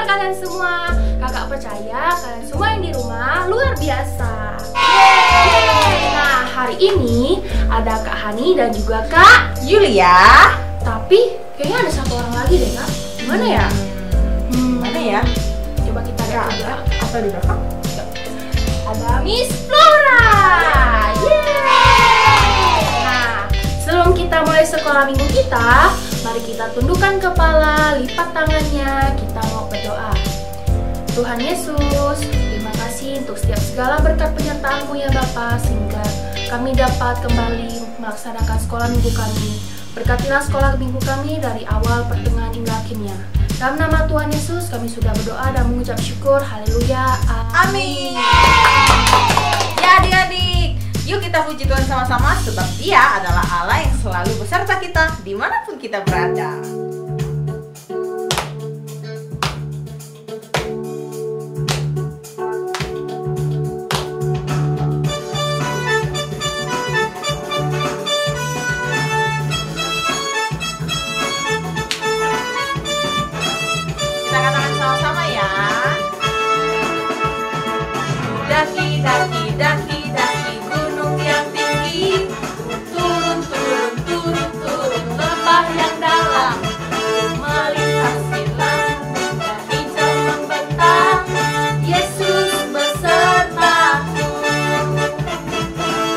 kabar kalian semua? Kakak percaya kalian semua yang di rumah luar biasa. Nah, hari ini ada Kak Hani dan juga Kak Yulia. Tapi kayaknya ada satu orang lagi deh, Kak. Gimana ya? Mana ya? Coba kita lihat aja. Apa di belakang? Ada Miss Flora. Yeay! Nah, sebelum kita mulai sekolah minggu kita, mari kita tundukkan kepala, lipat tangannya, kita mau berdoa. Tuhan Yesus, terima kasih untuk setiap segala berkat penyertaan-Mu ya Bapa, sehingga kami dapat kembali melaksanakan sekolah minggu kami. Berkatilah sekolah minggu kami dari awal, pertengahan, hingga akhirnya. Dalam nama Tuhan Yesus, kami sudah berdoa dan mengucap syukur. Haleluya. Amin. Ya adik-adik, yuk kita puji Tuhan sama-sama sebab Dia adalah Allah yang selalu beserta kita dimanapun kita berada. Kita katakan sama-sama ya. Daki, daki, daki, daki gunung yang tinggi, turun, turun, turun, turun lembah yang dalam, melintasi langit yang hijau membentang. Yesus besertaku.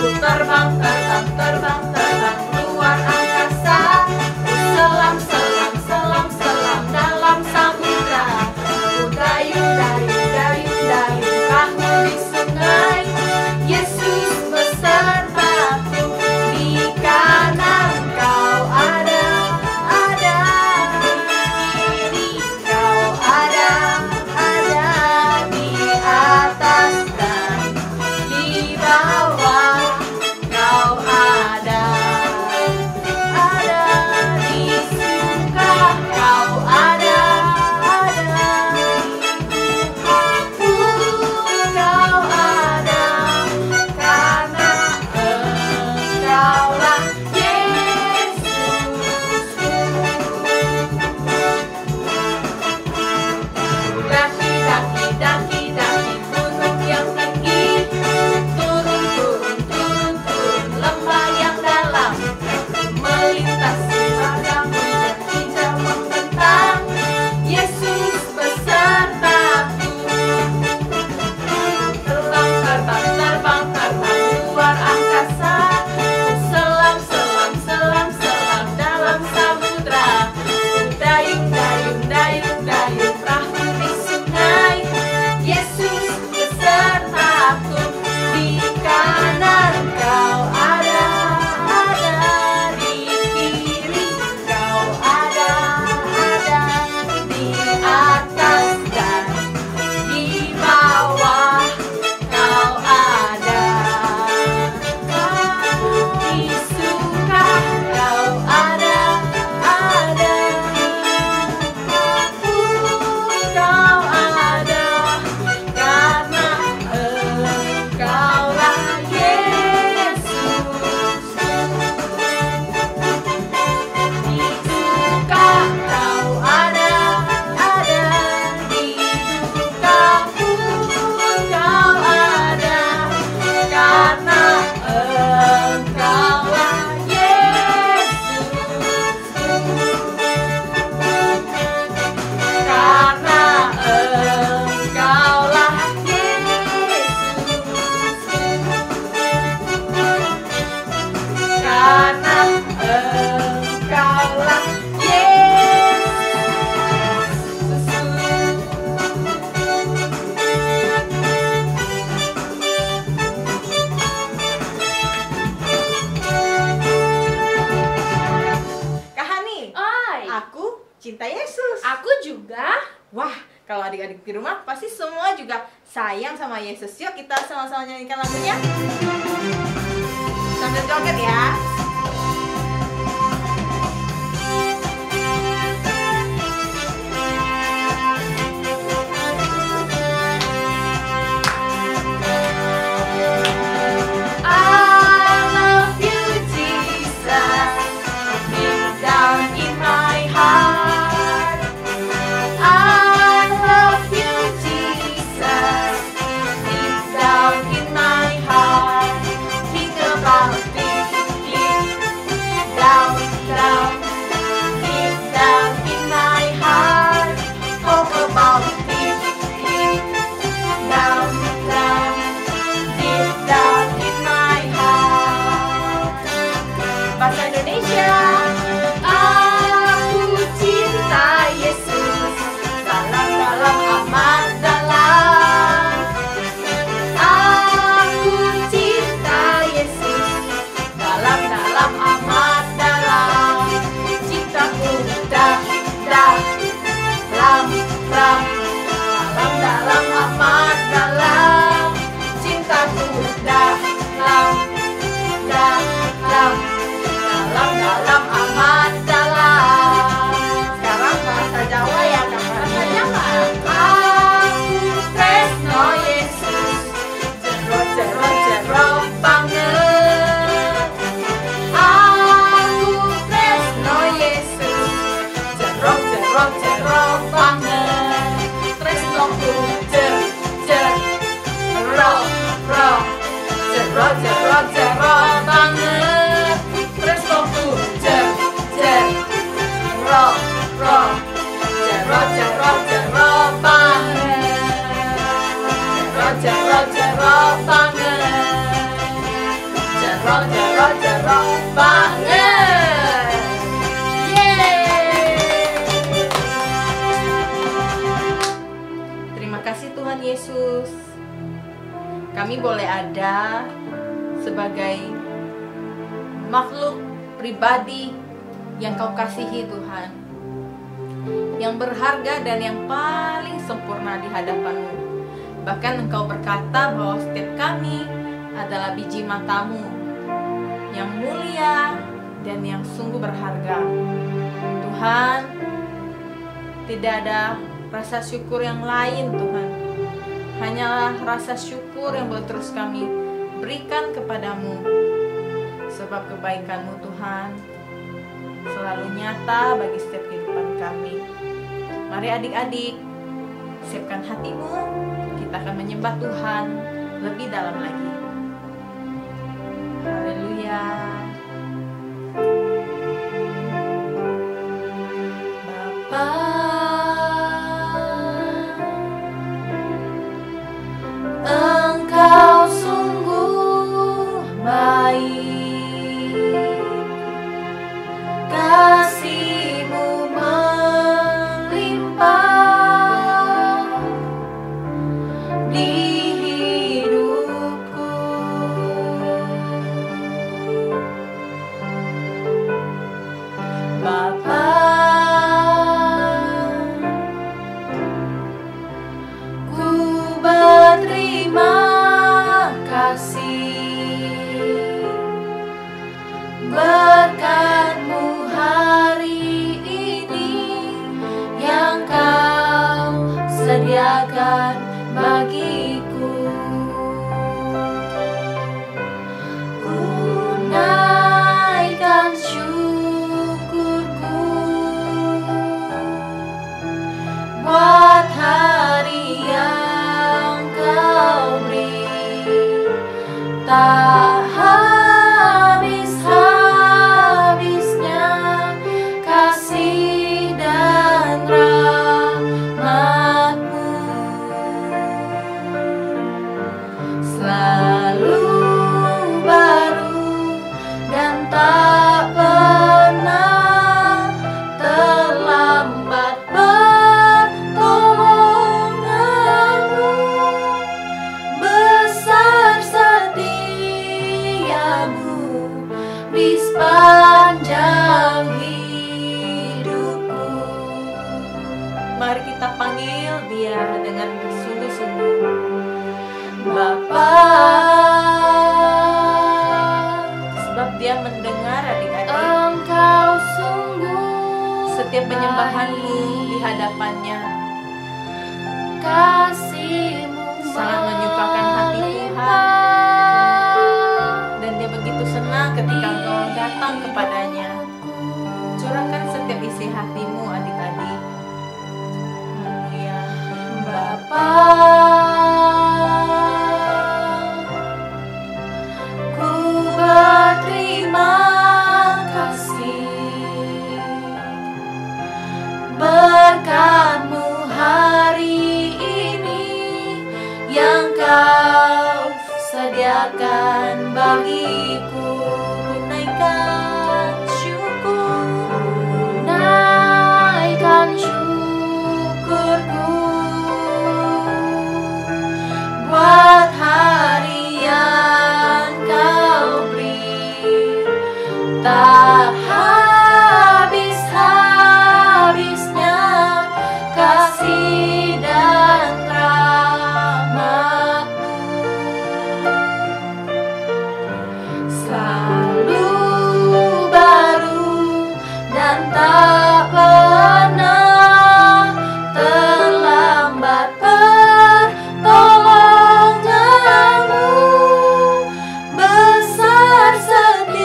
Ku terbang, terbang, terbang, terbang luar angkasa, ku selam, selam, selam, selam dalam samudra. Ku dayung, dayung, dayung, dayung perahu di sungai. Yesus besertaku, di kanan kau ada di kiri kau ada di atas dan di bawah kau ada di suka kau ada kau ada karena Engkaulah Yesusku. Daki, daki, daki, daki gunung yang tinggi, turun, turun, turun, turun lembah yang dalam, melintasi padang hujan hijau membentang. Yesus besertaku. Terbang, terbang, terbang, terbang luar angkasa, selam, selam, selam, selam dalam samudra. Dayung, dayung, dayung, dayung perahu di sungai. Yesus besertaku, di kanan kau ada di kiri kau ada di atas dan di bawah kau ada di suka kau ada kau ada karena Engkaulah Yesus. Di suka kau ada di duka pun kau ada karena Engkaulah Yesus. Karena Engkaulah Yesus. Karena Engkaulah Kak Hani, Oi, aku cinta Yesus. aku juga. Wah, kalau adik-adik di rumah pasti semua juga sayang sama Yesus. Yuk kita sama-sama nyanyikan lagunya sambil joget ya. I love you Jesus, deep down in my heart. I down, deep, deep down, down, deep down in my heart. Bahasa Indonesia. Aku cinta Yesus, dalam-dalam amat dalam. Aku cinta Yesus, dalam-dalam amat dalam. Cintaku dalam, dalam amat dalam. Cintaku dalam amat dalam. Sekarang bahasa Jawa ya, bahasa Jawa. Aku tresno Yesus, jero banget. Aku tresno Yesus, jero banget. Tresnoku jero banget. Tresnoku jero banget. Jero banget. Jero banget. Yeay. Terima kasih Tuhan Yesus. Kami boleh ada sebagai makhluk pribadi yang Kau kasihi Tuhan, yang berharga dan yang paling sempurna di hadapan-Mu. Bahkan Engkau berkata bahwa setiap kami adalah biji mata-Mu yang mulia dan yang sungguh berharga. Tuhan, tidak ada rasa syukur yang lain Tuhan. Hanyalah rasa syukur yang boleh terus kami berikan kepadamu. Sebab kebaikan-Mu Tuhan selalu nyata bagi setiap kehidupan kami. Mari adik-adik, siapkan hatimu, kita akan menyembah Tuhan lebih dalam lagi. Haleluya. Bapa, Engkau sungguh baik, kasih-Mu melimpah di hidupku. Bapa, ku berterima kasih berkat-Mu hari ini yang Kau sediakan bagiku. Ku naikkan syukurku buat hari yang Kau beri, tak habis-habisnya kasih dan rahmat-Mu. Selalu baru dan tak pernah terlambat pertolongan-Mu. Besar setiamu di sepanjang hidupku. Mari kita panggil Dia dengan sungguh-sungguh. Bapa, sebab Dia mendengar adik-adik. Engkau sungguh setiap penyembahanmu di hadapannya. Kasih-Mu sangat menyukakan hati Tuhan, dan Dia begitu senang ketika Engkau datang kepadanya. Curahkan setiap isi hatimu adik-adik. Haleluya. Bapa, ku berterima kasih berkat-Mu hari Tuhan bagiku, naikkan syukur, naikkan syukurku buat hari yang Kau beri, tak habis-habisnya kasih dan rahmat-Mu. Selalu baru dan tak pernah terlambat pertolongan-Mu, besar setiamu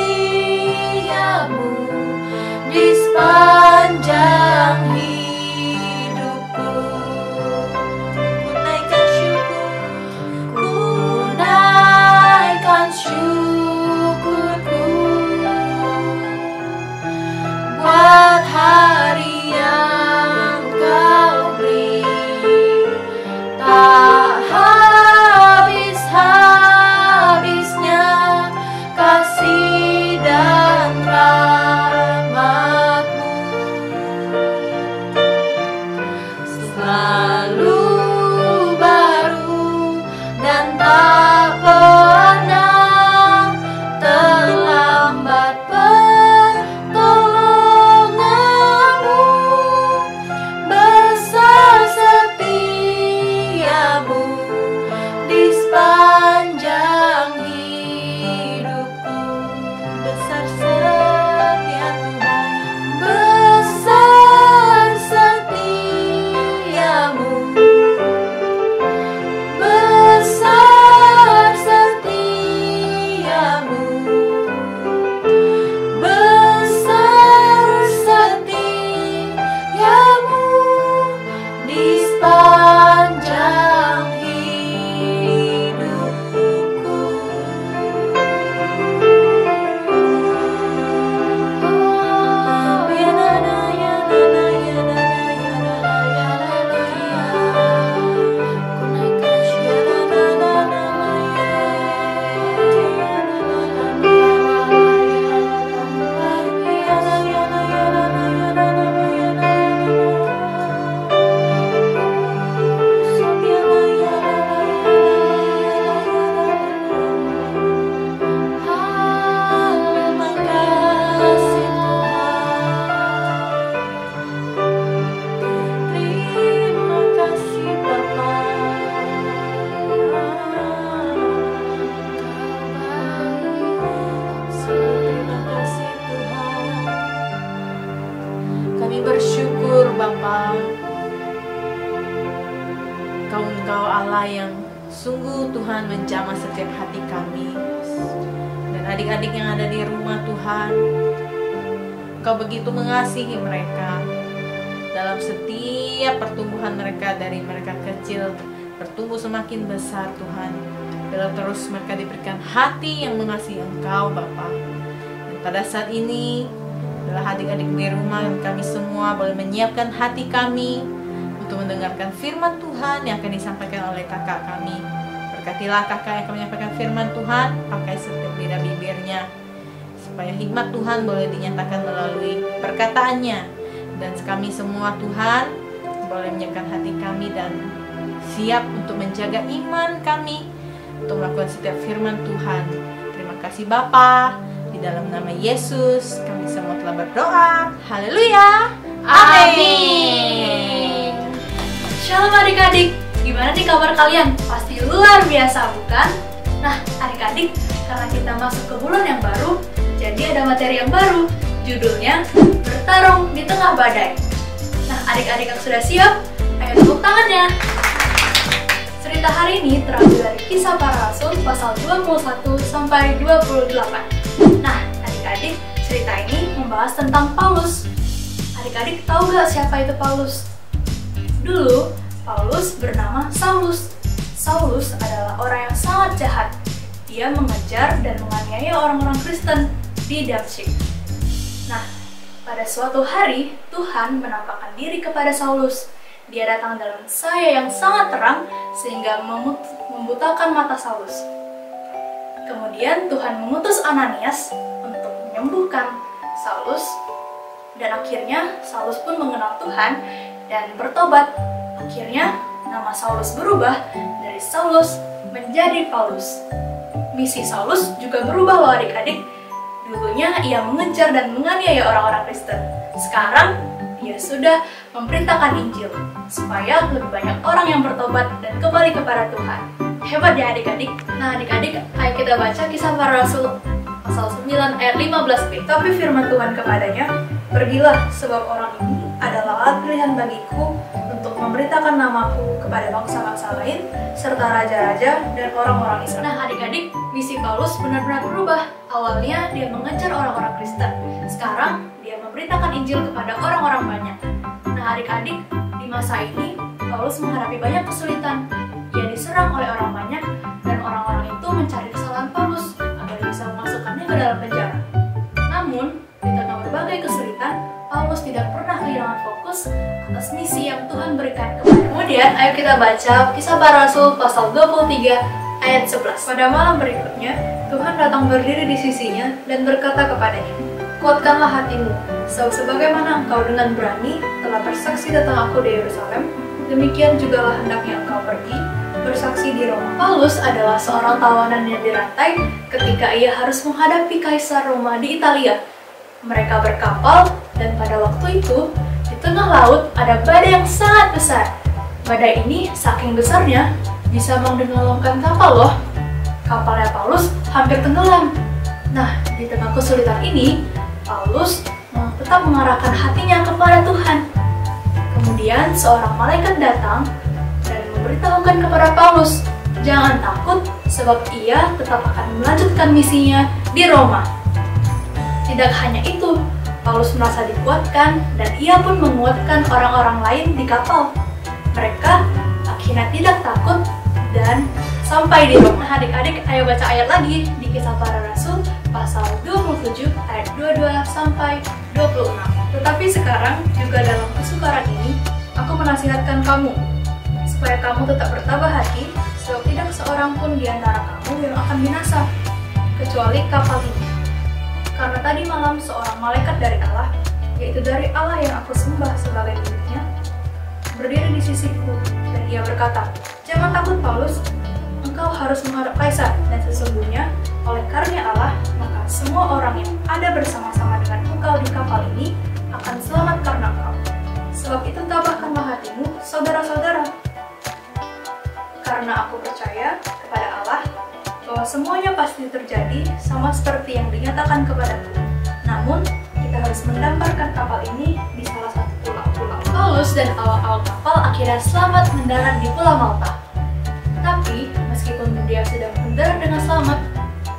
di sepanjang hidupku. Ku naikkan syukur, ku naikkan syukurku buat hari yang Kau beri, tak habis-habisnya kasih dan rahmat-Mu. Selalu baru dan tak pernah terlambat pertolongan-Mu, besar setiamu di sepanjang hidupku. Besar setia Tuhan, besar setiamu, besar setiamu, besar setiamu di sepanjang hidupku. Terima kasih Bapa. Terima kasih Tuhan. Kami bersyukur Bapa, Engkau Allah yang sungguh Tuhan menjamah setiap hati kami dan adik-adik yang ada di rumah Tuhan. Engkau begitu mengasihi mereka dalam setiap pertumbuhan mereka, dari mereka kecil bertumbuh semakin besar Tuhan. Bila terus mereka diberikan hati yang mengasihi Engkau Bapa. Dan pada saat ini adalah adik-adik di rumah, kami semua boleh menyiapkan hati kami untuk mendengarkan firman Tuhan yang akan disampaikan oleh kakak kami. Berkatilah kakak yang akan menyampaikan firman Tuhan, pakai setiap lidah bibirnya, supaya hikmat Tuhan boleh dinyatakan melalui perkataannya. Dan kami semua Tuhan boleh menyiapkan hati kami dan siap untuk menjaga iman kami untuk melakukan setiap firman Tuhan. Terima kasih Bapa, di dalam nama Yesus kami semua telah berdoa. Haleluya, amin. Shalom adik-adik, gimana nih kabar kalian? Pasti luar biasa bukan? Nah adik-adik, karena kita masuk ke bulan yang baru, jadi ada materi yang baru, judulnya Bertarung di Tengah Badai. Nah adik-adik yang sudah siap, ayo tepuk tangannya. Cerita hari ini terambil dari Kisah Para Rasul pasal 21 sampai 28. Nah adik-adik, cerita ini membahas tentang Paulus. Adik-adik tahu gak siapa itu Paulus? Dulu, Paulus bernama Saulus. Saulus adalah orang yang sangat jahat. Dia mengejar dan menganiaya orang-orang Kristen di Damsyik. Nah, pada suatu hari, Tuhan menampakkan diri kepada Saulus. Dia datang dalam cahaya yang sangat terang sehingga membutakan mata Saulus. Kemudian Tuhan mengutus Ananias untuk menyembuhkan Saulus, dan akhirnya Saulus pun mengenal Tuhan dan bertobat. Akhirnya nama Saulus berubah dari Saulus menjadi Paulus. Misi Saulus juga berubah loh adik-adik. Dulunya ia mengejar dan menganiaya orang-orang Kristen. Sekarang ia sudah memberitakan Injil supaya lebih banyak orang yang bertobat dan kembali kepada Tuhan. Hebat ya adik-adik. Nah adik-adik, ayo kita baca Kisah Para Rasul pasal 9 ayat 15b. Tapi firman Tuhan kepadanya, "Pergilah, sebab orang ini adalah alat pilihan bagiku untuk memberitakan namaku kepada bangsa-bangsa lain, serta raja-raja dan orang-orang Israel." Nah adik-adik, misi Paulus benar-benar berubah. Awalnya dia mengejar orang-orang Kristen. Sekarang dia memberitakan Injil kepada orang-orang banyak. Nah adik-adik, di masa ini Paulus menghadapi banyak kesulitan. Ia diserang oleh orang banyak dan orang-orang itu mencari kesalahan Paulus agar bisa memasukkannya ke dalam penjara. Namun, di tengah berbagai kesulitan, Paulus tidak pernah kehilangan fokus atas misi yang Tuhan berikan kepada. Kemudian, ayo kita baca Kisah Para Rasul pasal 23 ayat 11. Pada malam berikutnya, Tuhan datang berdiri di sisinya dan berkata kepadanya, "Kuatkanlah hatimu, sebagaimana engkau dengan berani telah bersaksi tentang aku di Yerusalem, demikian jugalah hendaknya engkau pergi bersaksi di Roma." Paulus adalah seorang tawanan yang dirantai ketika ia harus menghadapi Kaisar Roma di Italia. Mereka berkapal, dan pada waktu itu di tengah laut ada badai yang sangat besar. Badai ini saking besarnya bisa menenggelamkan kapal loh. Kapalnya Paulus hampir tenggelam. Nah, di tengah kesulitan ini, Paulus tetap mengarahkan hatinya kepada Tuhan. Kemudian seorang malaikat datang dan memberitahukan kepada Paulus, jangan takut sebab ia tetap akan melanjutkan misinya di Roma. Tidak hanya itu, Paulus merasa dikuatkan dan ia pun menguatkan orang-orang lain di kapal. Mereka akhirnya tidak takut dan sampai di Roma. Nah adik-adik, ayo baca ayat lagi di Kisah Para Rasul pasal 27 ayat 22 sampai 26. Tetapi sekarang juga dalam kesukaran ini, aku menasihatkan kamu, supaya kamu tetap bertabah hati, sebab tidak seorang pun di antara kamu yang akan binasa, kecuali kapal ini. Karena tadi malam seorang malaikat dari Allah, yaitu dari Allah yang aku sembah sebagai miliknya, berdiri di sisiku, dan ia berkata, "Jangan takut Paulus, engkau harus menghadap Kaisar, dan sesungguhnya oleh karunia Allah, maka semua orang yang ada bersama-sama dengan engkau di kapal ini akan selamat karena engkau. Sebab itu tabahkanlah hatimu, saudara-saudara. Karena aku percaya kepada Allah bahwa semuanya pasti terjadi sama seperti yang dinyatakan kepadaku. Namun, kita harus mendamparkan kapal ini di salah satu pulau. Paulus dan awak-awak kapal akhirnya selamat mendarat di Pulau Malta. Tapi, meskipun dia sudah mendarat dengan selamat,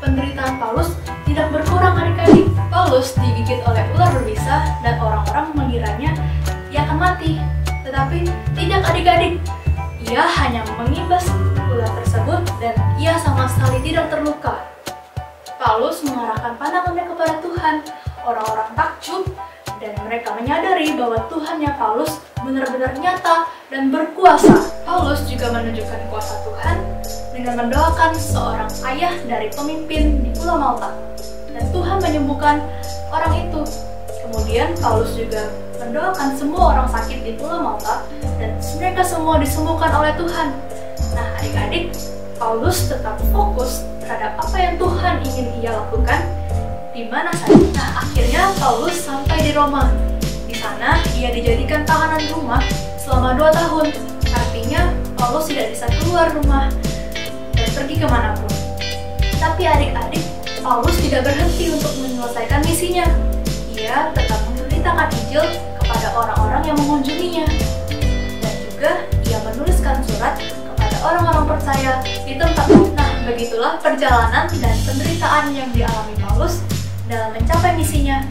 penderitaan Paulus tidak berkurang adik-adik. Paulus digigit oleh ular berbisa dan orang-orang mengiranya ia akan mati. Tetapi tidak adik-adik, ia hanya mengimbas ular tersebut dan ia sama sekali tidak terluka. Paulus mengarahkan pandangannya kepada Tuhan. Orang-orang takjub dan mereka menyadari bahwa Tuhannya Paulus benar-benar nyata dan berkuasa. Paulus juga menunjukkan kuasa Tuhan dengan mendoakan seorang ayah dari pemimpin di Pulau Malta. Dan Tuhan menyembuhkan orang itu. Kemudian Paulus juga mendoakan semua orang sakit di Pulau Malta dan mereka semua disembuhkan oleh Tuhan. Nah adik-adik, Paulus tetap fokus terhadap apa yang Tuhan ingin ia lakukan di mana saja. Nah akhirnya Paulus sampai di Roma. Di sana ia dijadikan tahanan rumah selama 2 tahun. Artinya Paulus tidak bisa keluar rumah dan pergi kemanapun. Tapi adik-adik, Paulus tidak berhenti untuk menyelesaikan misinya. Ia tetap memberitakan Injil kepada orang-orang yang mengunjunginya. Dan juga ia menuliskan surat kepada orang-orang percaya di tempat lain. Nah, begitulah perjalanan dan penderitaan yang dialami Paulus dalam mencapai misinya.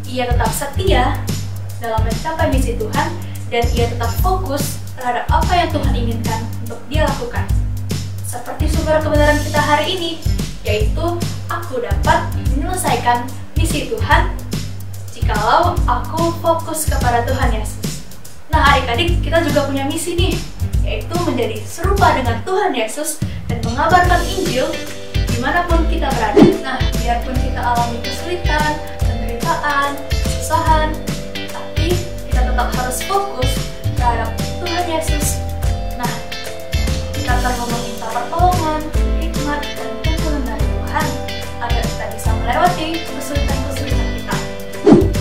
Ia tetap setia dalam mencapai misi Tuhan dan ia tetap fokus terhadap apa yang Tuhan inginkan untuk dia lakukan. Seperti sumber kebenaran kita hari ini, yaitu aku dapat menyelesaikan misi Tuhan jikalau aku fokus kepada Tuhan Yesus. Nah adik-adik, kita juga punya misi nih, yaitu menjadi serupa dengan Tuhan Yesus dan mengabarkan Injil di dimanapun kita berada. Nah, biarpun kita alami kesulitan, penderitaan, kesusahan, tapi kita tetap harus fokus terhadap Tuhan Yesus. Nah, kita perlu meminta pertolongan, hikmat, dan tuntunan dari Tuhan agar kita bisa melewati kesulitan-kesulitan kita.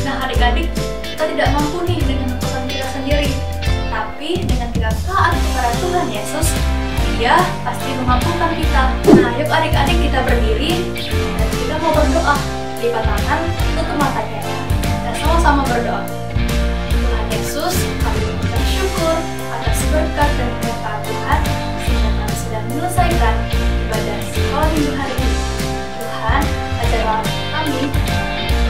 Nah, adik-adik, kita tidak mampu nih dengan kekuatan kita sendiri, tapi dengan kita taat kepada Tuhan Yesus, Dia pasti memampukan kita. Nah, yuk adik-adik kita berdiri dan kita mau berdoa. Lipat tangan, tutup matanya, dan sama-sama berdoa. Tuhan Yesus, kami mengucap syukur atas berkat dan penyertaan Tuhan sehingga kami sudah menyelesaikan ibadah sekolah minggu hari ini. Tuhan, ajarlah kami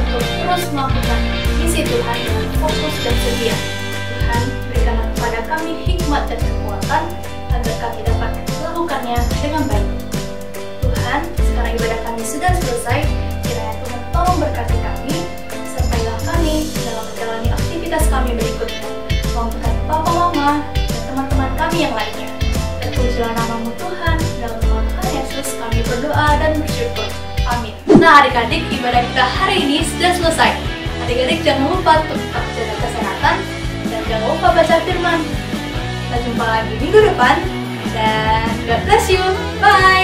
untuk terus melakukan misi Tuhan dengan fokus dan setia. Tuhan, berikanlah kepada kami hikmat dan kekuatan agar kami dapat melakukannya dengan baik. Tuhan, sekarang ibadah kami sudah selesai. Kiranya Tuhan tolong berkati kami, sertailah kami dalam menjalani aktivitas kami berikutnya. Mampukan Papa, Mama, dan teman-teman kami yang lainnya. Terpujilah nama-Mu Tuhan, dalam nama Tuhan Yesus kami berdoa dan bersyukur. Amin. Nah adik-adik, ibadah kita hari ini sudah selesai. Adik-adik jangan lupa untuk tetap jaga kesehatan dan jangan lupa baca firman. Kita jumpa lagi minggu depan dan God bless you. Bye.